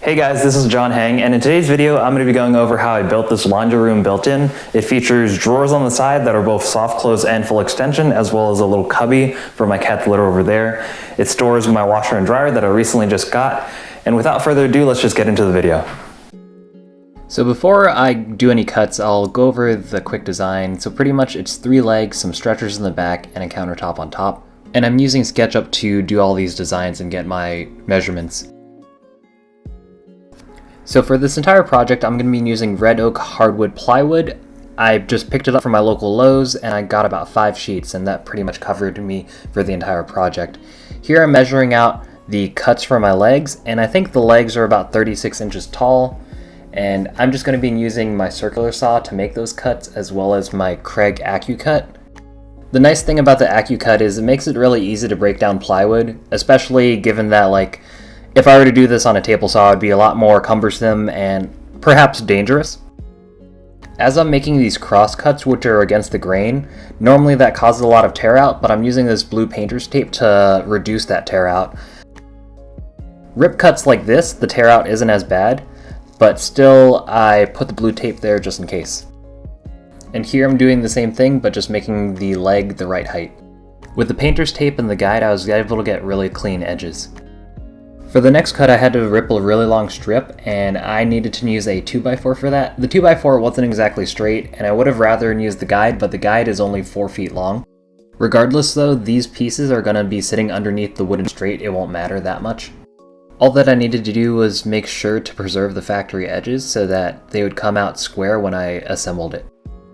Hey guys, this is John Hang, and in today's video I'm going to be going over how I built this laundry room built-in. It features drawers on the side that are both soft close and full extension, as well as a little cubby for my cat's litter over there. It stores my washer and dryer that I recently just got, and without further ado, let's just get into the video. So before I do any cuts, I'll go over the quick design. So pretty much it's 3 legs, some stretchers in the back, and a countertop on top. And I'm using SketchUp to do all these designs and get my measurements. So for this entire project, I'm going to be using red oak hardwood plywood. I just picked it up from my local Lowe's and I got about 5 sheets, and that pretty much covered me for the entire project. Here I'm measuring out the cuts for my legs, and I think the legs are about 36 inches tall. And I'm just going to be using my circular saw to make those cuts, as well as my Kreg AccuCut. The nice thing about the AccuCut is it makes it really easy to break down plywood, especially given that if I were to do this on a table saw, it would be a lot more cumbersome and perhaps dangerous. As I'm making these cross cuts, which are against the grain, normally that causes a lot of tear out, but I'm using this blue painter's tape to reduce that tear out. Rip cuts like this, the tear out isn't as bad, but still I put the blue tape there just in case. And here I'm doing the same thing, but just making the leg the right height. With the painter's tape and the guide, I was able to get really clean edges. For the next cut, I had to rip a really long strip, and I needed to use a 2x4 for that. The 2x4 wasn't exactly straight, and I would have rather used the guide, but the guide is only 4 feet long. Regardless though, these pieces are going to be sitting underneath the wooden straight, it won't matter that much. All that I needed to do was make sure to preserve the factory edges so that they would come out square when I assembled it.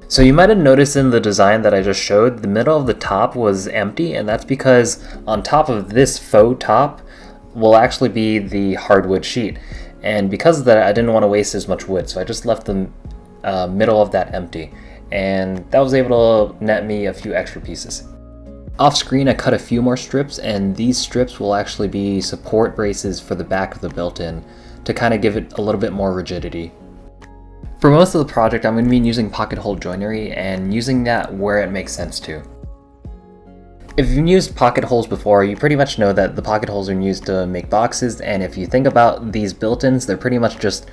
So you might have noticed in the design that I just showed, the middle of the top was empty, and that's because on top of this faux top will actually be the hardwood sheet. And because of that, I didn't want to waste as much wood, so I just left the middle of that empty. And that was able to net me a few extra pieces. Off screen, I cut a few more strips, and these strips will actually be support braces for the back of the built-in to kind of give it a little bit more rigidity. For most of the project, I'm going to be using pocket hole joinery and using that where it makes sense to. If you've used pocket holes before, you pretty much know that the pocket holes are used to make boxes, and if you think about these built-ins, they're pretty much just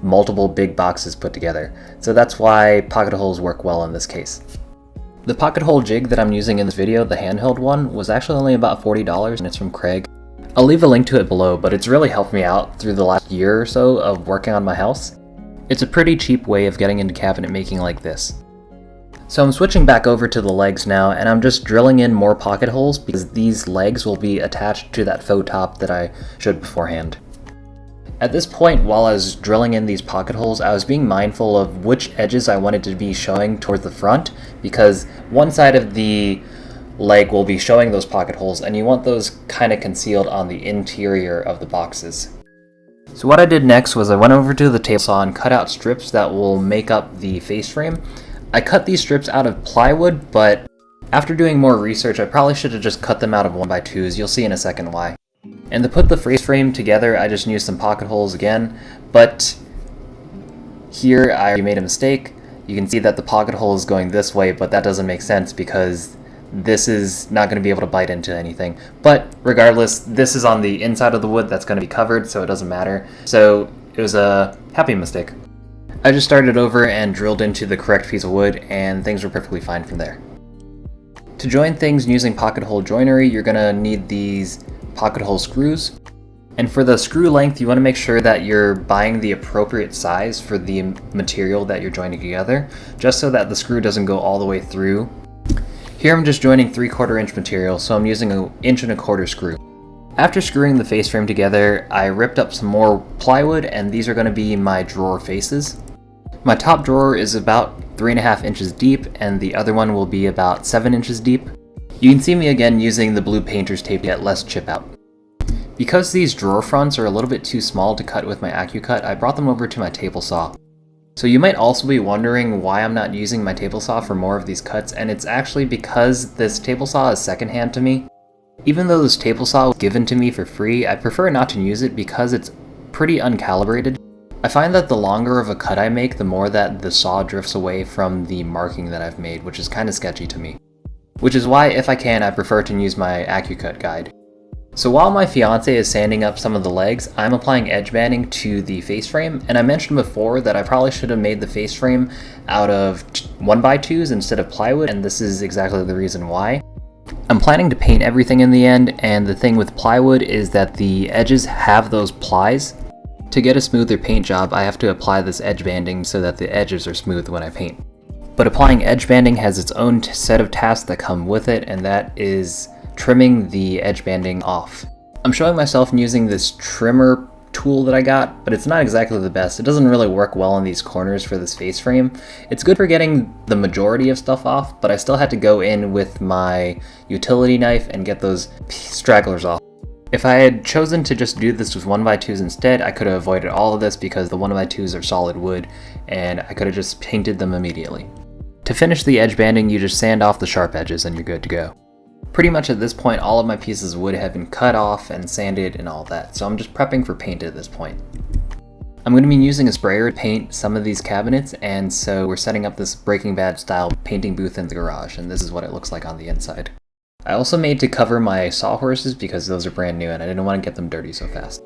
multiple big boxes put together. So that's why pocket holes work well in this case. The pocket hole jig that I'm using in this video, the handheld one, was actually only about $40, and it's from Kreg. I'll leave a link to it below, but it's really helped me out through the last year or so of working on my house. It's a pretty cheap way of getting into cabinet making like this. So I'm switching back over to the legs now, and I'm just drilling in more pocket holes because these legs will be attached to that faux top that I showed beforehand. At this point, while I was drilling in these pocket holes, I was being mindful of which edges I wanted to be showing towards the front, because one side of the leg will be showing those pocket holes, and you want those kind of concealed on the interior of the boxes. So what I did next was I went over to the table saw and cut out strips that will make up the face frame. I cut these strips out of plywood, but after doing more research, I probably should have just cut them out of 1x2s. You'll see in a second why. And to put the face frame together, I just used some pocket holes again, but here I made a mistake. You can see that the pocket hole is going this way, but that doesn't make sense because this is not going to be able to bite into anything. But regardless, this is on the inside of the wood that's going to be covered, so it doesn't matter. So it was a happy mistake. I just started over and drilled into the correct piece of wood, and things were perfectly fine from there. To join things using pocket hole joinery, you're going to need these pocket hole screws. And for the screw length, you want to make sure that you're buying the appropriate size for the material that you're joining together, just so that the screw doesn't go all the way through. Here I'm just joining 3/4 inch material, so I'm using an 1.25 inch screw. After screwing the face frame together, I ripped up some more plywood, and these are going to be my drawer faces. My top drawer is about 3.5 inches deep, and the other one will be about 7 inches deep. You can see me again using the blue painter's tape to get less chip out. Because these drawer fronts are a little bit too small to cut with my AccuCut, I brought them over to my table saw. So you might also be wondering why I'm not using my table saw for more of these cuts, and it's actually because this table saw is secondhand to me. Even though this table saw was given to me for free, I prefer not to use it because it's pretty uncalibrated. I find that the longer of a cut I make, the more that the saw drifts away from the marking that I've made, which is kind of sketchy to me. Which is why, if I can, I prefer to use my AccuCut guide. So while my fiance is sanding up some of the legs, I'm applying edge banding to the face frame, and I mentioned before that I probably should have made the face frame out of 1x2s instead of plywood, and this is exactly the reason why. I'm planning to paint everything in the end, and the thing with plywood is that the edges have those plies. To get a smoother paint job, I have to apply this edge banding so that the edges are smooth when I paint. But applying edge banding has its own set of tasks that come with it, and that is trimming the edge banding off. I'm showing myself using this trimmer tool that I got, but it's not exactly the best. It doesn't really work well in these corners for this face frame. It's good for getting the majority of stuff off, but I still had to go in with my utility knife and get those stragglers off. If I had chosen to just do this with 1x2s instead, I could have avoided all of this because the 1x2s are solid wood and I could have just painted them immediately. To finish the edge banding, you just sand off the sharp edges and you're good to go. Pretty much at this point, all of my pieces of wood have been cut off and sanded and all that, so I'm just prepping for paint at this point. I'm going to be using a sprayer to paint some of these cabinets, and so we're setting up this Breaking Bad style painting booth in the garage, and this is what it looks like on the inside. I also made to cover my sawhorses because those are brand new and I didn't want to get them dirty so fast.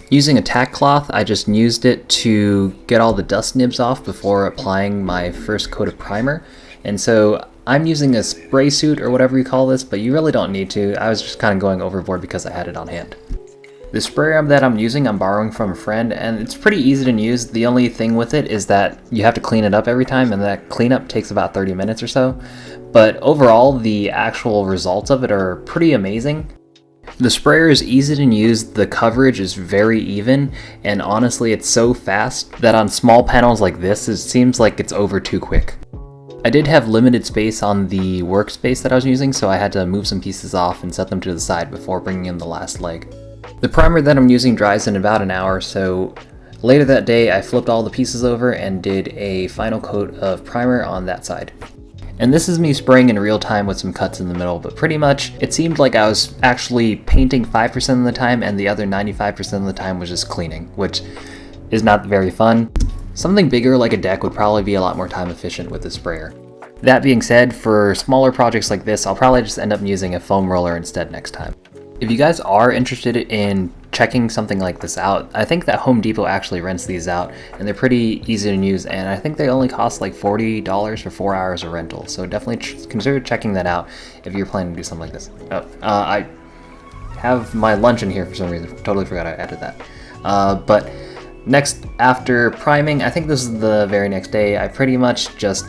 Using a tack cloth, I just used it to get all the dust nibs off before applying my first coat of primer, and so I'm using a spray suit or whatever you call this, but you really don't need to. I was just kind of going overboard because I had it on hand. The sprayer that I'm using, I'm borrowing from a friend, and it's pretty easy to use. The only thing with it is that you have to clean it up every time, and that cleanup takes about 30 minutes or so. But overall, the actual results of it are pretty amazing. The sprayer is easy to use, the coverage is very even, and honestly it's so fast that on small panels like this, it seems like it's over too quick. I did have limited space on the workspace that I was using, so I had to move some pieces off and set them to the side before bringing in the last leg. The primer that I'm using dries in about an hour, so later that day I flipped all the pieces over and did a final coat of primer on that side. And this is me spraying in real time with some cuts in the middle, but pretty much it seemed like I was actually painting 5% of the time and the other 95% of the time was just cleaning, which is not very fun. Something bigger like a deck would probably be a lot more time efficient with the sprayer. That being said, for smaller projects like this, I'll probably just end up using a foam roller instead next time. If you guys are interested in checking something like this out, I think that Home Depot actually rents these out, and they're pretty easy to use, and I think they only cost like $40 for 4 hours of rental, so definitely consider checking that out if you're planning to do something like this. I have my lunch in here for some reason, totally forgot I added that. But next, after priming, I think this is the very next day, I pretty much just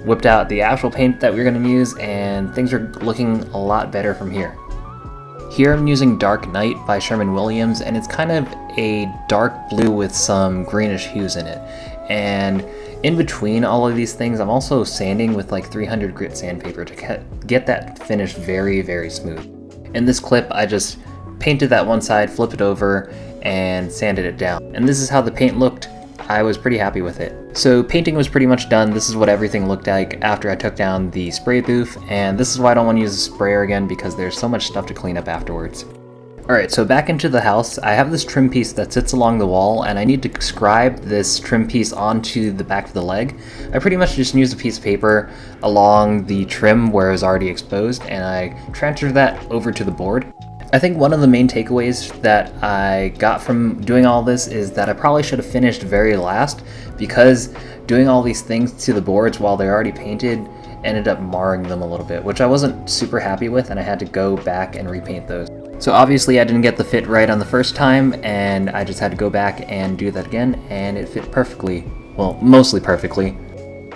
whipped out the actual paint that we were going to use, and things are looking a lot better from here. Here I'm using Dark Night by Sherwin-Williams, and it's kind of a dark blue with some greenish hues in it. And in between all of these things, I'm also sanding with like 300 grit sandpaper to get that finish very, very smooth. In this clip, I just painted that one side, flipped it over, and sanded it down. And this is how the paint looked. I was pretty happy with it. So painting was pretty much done. This is what everything looked like after I took down the spray booth, and this is why I don't want to use a sprayer again because there's so much stuff to clean up afterwards. Alright, so back into the house, I have this trim piece that sits along the wall, and I need to scribe this trim piece onto the back of the leg. I pretty much just used a piece of paper along the trim where it was already exposed, and I transferred that over to the board. I think one of the main takeaways that I got from doing all this is that I probably should have finished very last, because doing all these things to the boards while they're already painted ended up marring them a little bit, which I wasn't super happy with, and I had to go back and repaint those. So obviously I didn't get the fit right on the first time, and I just had to go back and do that again, and it fit perfectly. Well, mostly perfectly.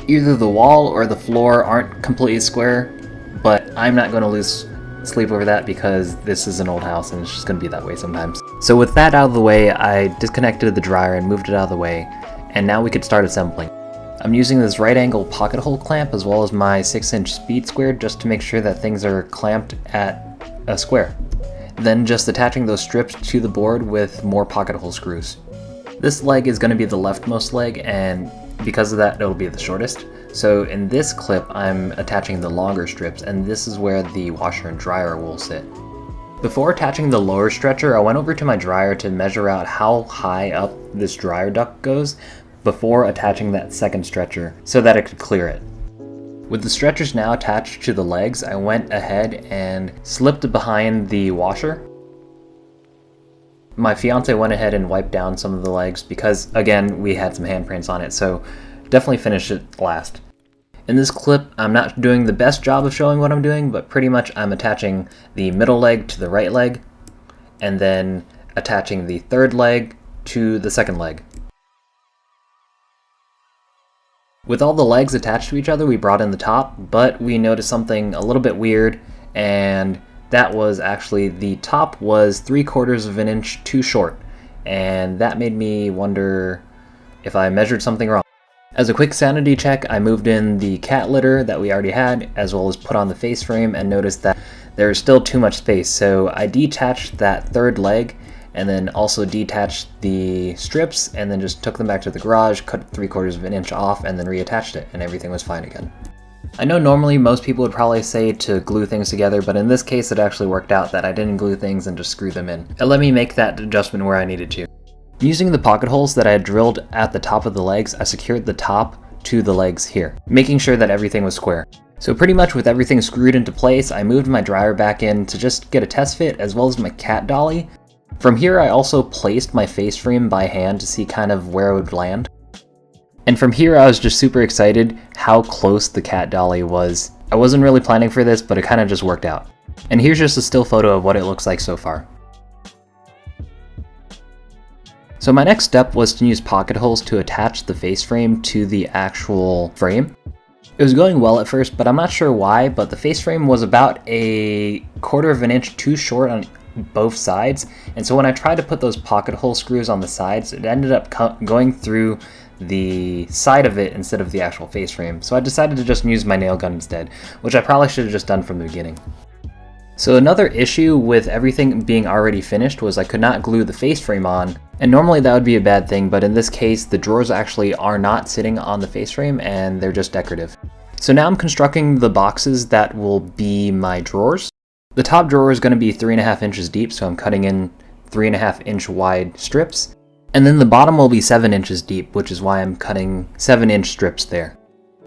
Either the wall or the floor aren't completely square, but I'm not going to lose sleep over that because this is an old house and it's just going to be that way sometimes. So with that out of the way, I disconnected the dryer and moved it out of the way, and now we could start assembling. I'm using this right angle pocket hole clamp as well as my 6-inch speed square just to make sure that things are clamped at a square. Then just attaching those strips to the board with more pocket hole screws. This leg is going to be the leftmost leg, and because of that it'll be the shortest. So in this clip I'm attaching the longer strips, and this is where the washer and dryer will sit. Before attaching the lower stretcher, I went over to my dryer to measure out how high up this dryer duct goes before attaching that second stretcher so that it could clear it. With the stretchers now attached to the legs, I went ahead and slipped behind the washer. my fiance went ahead and wiped down some of the legs because, again, we had some handprints on it, so definitely finish it last. In this clip, I'm not doing the best job of showing what I'm doing, but pretty much I'm attaching the middle leg to the right leg, and then attaching the third leg to the second leg. With all the legs attached to each other, we brought in the top, but we noticed something a little bit weird, and that was actually the top was 3/4 of an inch too short, and that made me wonder if I measured something wrong. As a quick sanity check, I moved in the cat litter that we already had, as well as put on the face frame, and noticed that there's still too much space, so I detached that third leg, and then also detached the strips, and then just took them back to the garage, cut 3/4 of an inch off, and then reattached it, and everything was fine again. I know normally most people would probably say to glue things together, but in this case it actually worked out that I didn't glue things and just screw them in. It let me make that adjustment where I needed to. Using the pocket holes that I had drilled at the top of the legs, I secured the top to the legs here, making sure that everything was square. So pretty much with everything screwed into place, I moved my dryer back in to just get a test fit, as well as my cat dolly. From here, I also placed my face frame by hand to see kind of where it would land. And from here, I was just super excited how close the cat dolly was. I wasn't really planning for this, but it kind of just worked out. And here's just a still photo of what it looks like so far. So my next step was to use pocket holes to attach the face frame to the actual frame. It was going well at first, but I'm not sure why, but the face frame was about 1/4 of an inch too short on both sides, and so when I tried to put those pocket hole screws on the sides, it ended up going through the side of it instead of the actual face frame. So I decided to just use my nail gun instead, which I probably should have just done from the beginning. So another issue with everything being already finished was I could not glue the face frame on, and normally that would be a bad thing, but in this case the drawers actually are not sitting on the face frame and they're just decorative. So now I'm constructing the boxes that will be my drawers. The top drawer is going to be 3.5 inches deep, so I'm cutting in 3.5 inch wide strips. And then the bottom will be 7 inches deep, which is why I'm cutting 7-inch strips there.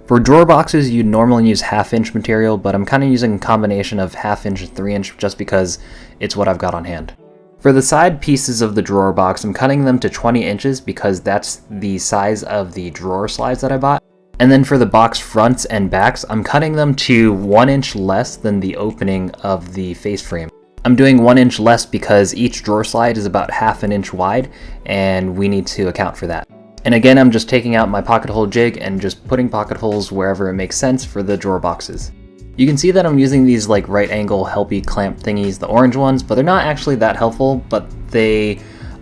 For drawer boxes, you'd normally use 1/2 inch material, but I'm kind of using a combination of 1/2 inch and 3 inch just because it's what I've got on hand. For the side pieces of the drawer box, I'm cutting them to 20 inches because that's the size of the drawer slides that I bought. And then for the box fronts and backs, I'm cutting them to 1 inch less than the opening of the face frame. I'm doing 1 inch less because each drawer slide is about 1/2 inch wide, and we need to account for that. And again, I'm just taking out my pocket hole jig and just putting pocket holes wherever it makes sense for the drawer boxes. You can see that I'm using these like right angle helpy clamp thingies, the orange ones, but they're not actually that helpful, but they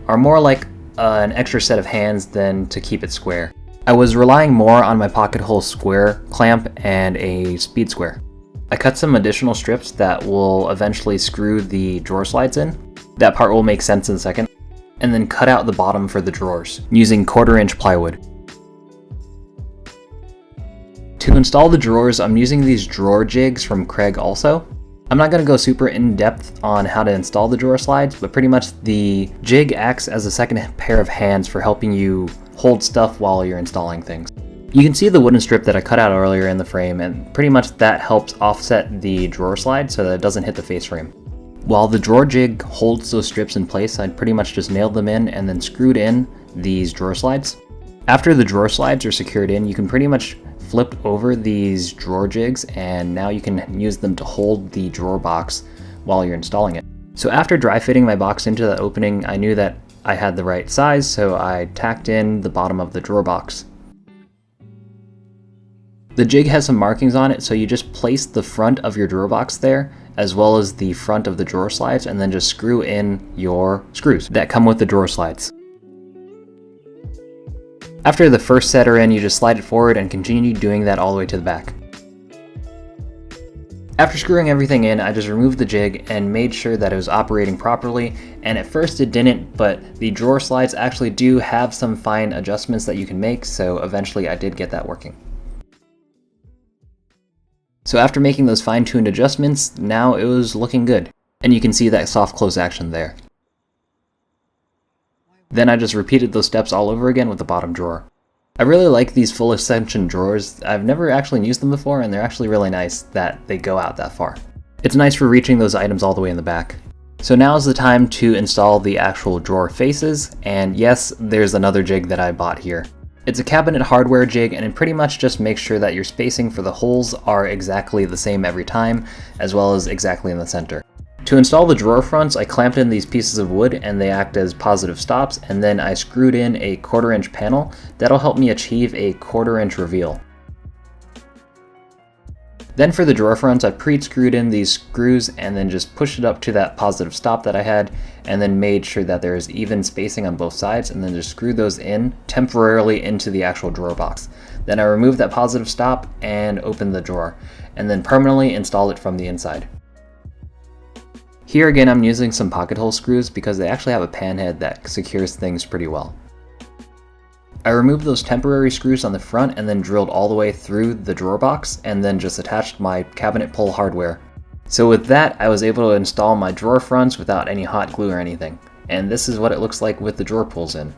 are more like an extra set of hands than to keep it square. I was relying more on my pocket hole square clamp and a speed square. I cut some additional strips that will eventually screw the drawer slides in. That part will make sense in a second. And then cut out the bottom for the drawers using 1/4 inch plywood. To install the drawers, I'm using these drawer jigs from Craig also. I'm not going to go super in depth on how to install the drawer slides, but pretty much the jig acts as a second pair of hands for helping you hold stuff while you're installing things. You can see the wooden strip that I cut out earlier in the frame, and pretty much that helps offset the drawer slide so that it doesn't hit the face frame. While the drawer jig holds those strips in place, I'd pretty much just nailed them in and then screwed in these drawer slides. After the drawer slides are secured in, you can pretty much flip over these drawer jigs, and now you can use them to hold the drawer box while you're installing it. So after dry fitting my box into that opening, I knew that I had the right size, so I tacked in the bottom of the drawer box. The jig has some markings on it, so you just place the front of your drawer box there, as well as the front of the drawer slides, and then just screw in your screws that come with the drawer slides. After the first set are in, you just slide it forward and continue doing that all the way to the back. After screwing everything in, I just removed the jig and made sure that it was operating properly, and at first it didn't, but the drawer slides actually do have some fine adjustments that you can make, so eventually I did get that working. So after making those fine-tuned adjustments, now it was looking good, and you can see that soft close action there. Then I just repeated those steps all over again with the bottom drawer. I really like these full extension drawers. I've never actually used them before, and they're actually really nice that they go out that far. It's nice for reaching those items all the way in the back. So now is the time to install the actual drawer faces, and yes, there's another jig that I bought here. It's a cabinet hardware jig, and it pretty much just makes sure that your spacing for the holes are exactly the same every time, as well as exactly in the center. To install the drawer fronts, I clamped in these pieces of wood and they act as positive stops, and then I screwed in a 1/4 inch panel that'll help me achieve a 1/4 inch reveal. Then for the drawer fronts, I pre-screwed in these screws and then just pushed it up to that positive stop that I had, and then made sure that there is even spacing on both sides, and then just screwed those in temporarily into the actual drawer box. Then I removed that positive stop and opened the drawer, and then permanently installed it from the inside. Here again, I'm using some pocket hole screws because they actually have a pan head that secures things pretty well. I removed those temporary screws on the front and then drilled all the way through the drawer box, and then just attached my cabinet pull hardware. So with that, I was able to install my drawer fronts without any hot glue or anything. And this is what it looks like with the drawer pulls in.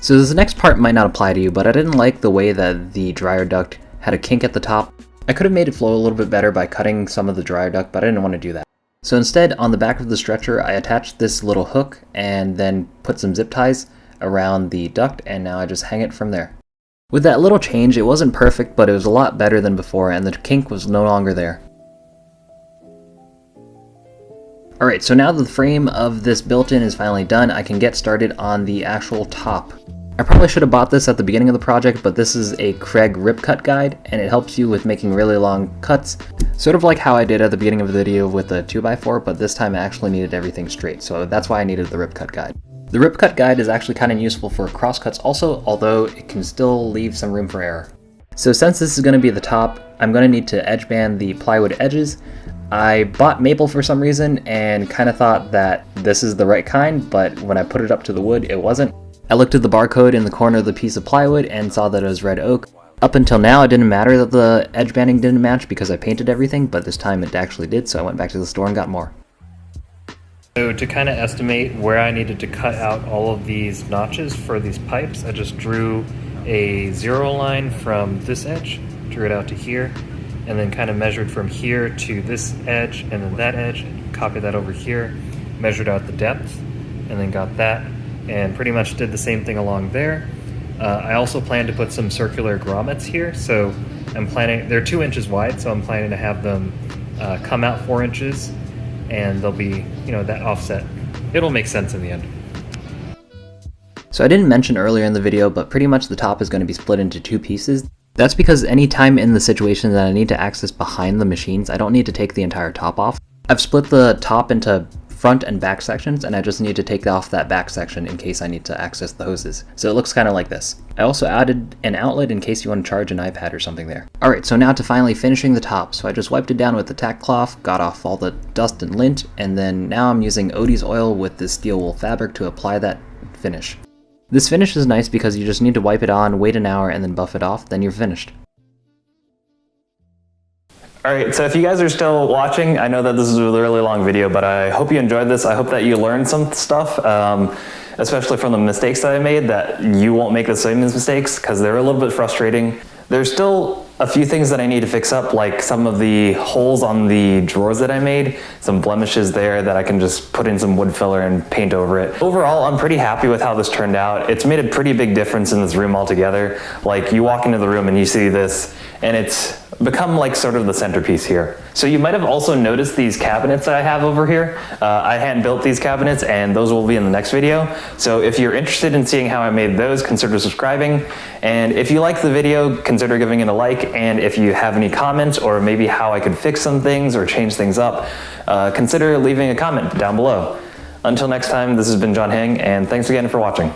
So this next part might not apply to you, but I didn't like the way that the dryer duct had a kink at the top. I could have made it flow a little bit better by cutting some of the dryer duct, but I didn't want to do that. So instead, on the back of the stretcher, I attached this little hook and then put some zip ties around the duct, and now I just hang it from there. With that little change, it wasn't perfect, but it was a lot better than before, and the kink was no longer there. Alright, so now that the frame of this built-in is finally done, I can get started on the actual top. I probably should have bought this at the beginning of the project, but this is a Craig rip cut guide, and it helps you with making really long cuts, sort of like how I did at the beginning of the video with the 2x4, but this time I actually needed everything straight, so that's why I needed the rip cut guide. The rip cut guide is actually kind of useful for cross cuts also, although it can still leave some room for error. So since this is going to be the top, I'm going to need to edge band the plywood edges. I bought maple for some reason and kind of thought that this is the right kind, but when I put it up to the wood, it wasn't. I looked at the barcode in the corner of the piece of plywood and saw that it was red oak. Up until now, it didn't matter that the edge banding didn't match because I painted everything, but this time it actually did, so I went back to the store and got more. So to kind of estimate where I needed to cut out all of these notches for these pipes, I just drew a 0 line from this edge, drew it out to here, and then kind of measured from here to this edge and then that edge, copied that over here, measured out the depth, and then got that, and pretty much did the same thing along there. I also plan to put some circular grommets here, so I'm planning, they're 2 inches wide, so I'm planning to have them come out 4 inches, and they'll be, that offset. It'll make sense in the end. So I didn't mention earlier in the video, but pretty much the top is going to be split into 2 pieces. That's because any time in the situation that I need to access behind the machines, I don't need to take the entire top off. I've split the top into front and back sections, and I just need to take off that back section in case I need to access the hoses. So it looks kind of like this. I also added an outlet in case you want to charge an iPad or something there. Alright, so now to finally finishing the top. So I just wiped it down with the tack cloth, got off all the dust and lint, and then now I'm using Odie's oil with this steel wool fabric to apply that finish. This finish is nice because you just need to wipe it on, wait an hour, and then buff it off, then you're finished. Alright, so if you guys are still watching, I know that this is a really long video, but I hope you enjoyed this. I hope that you learned some stuff, especially from the mistakes that I made, that you won't make the same mistakes, because they're a little bit frustrating. There's still a few things that I need to fix up, like some of the holes on the drawers that I made, some blemishes there that I can just put in some wood filler and paint over it. Overall, I'm pretty happy with how this turned out. It's made a pretty big difference in this room altogether. Like, you walk into the room and you see this, and it's become like sort of the centerpiece here. So you might have also noticed these cabinets that I have over here. I hand built these cabinets, and those will be in the next video. So if you're interested in seeing how I made those, consider subscribing. And if you like the video, consider giving it a like. And if you have any comments, or maybe how I could fix some things or change things up, consider leaving a comment down below. Until next time, this has been John Heng, and thanks again for watching.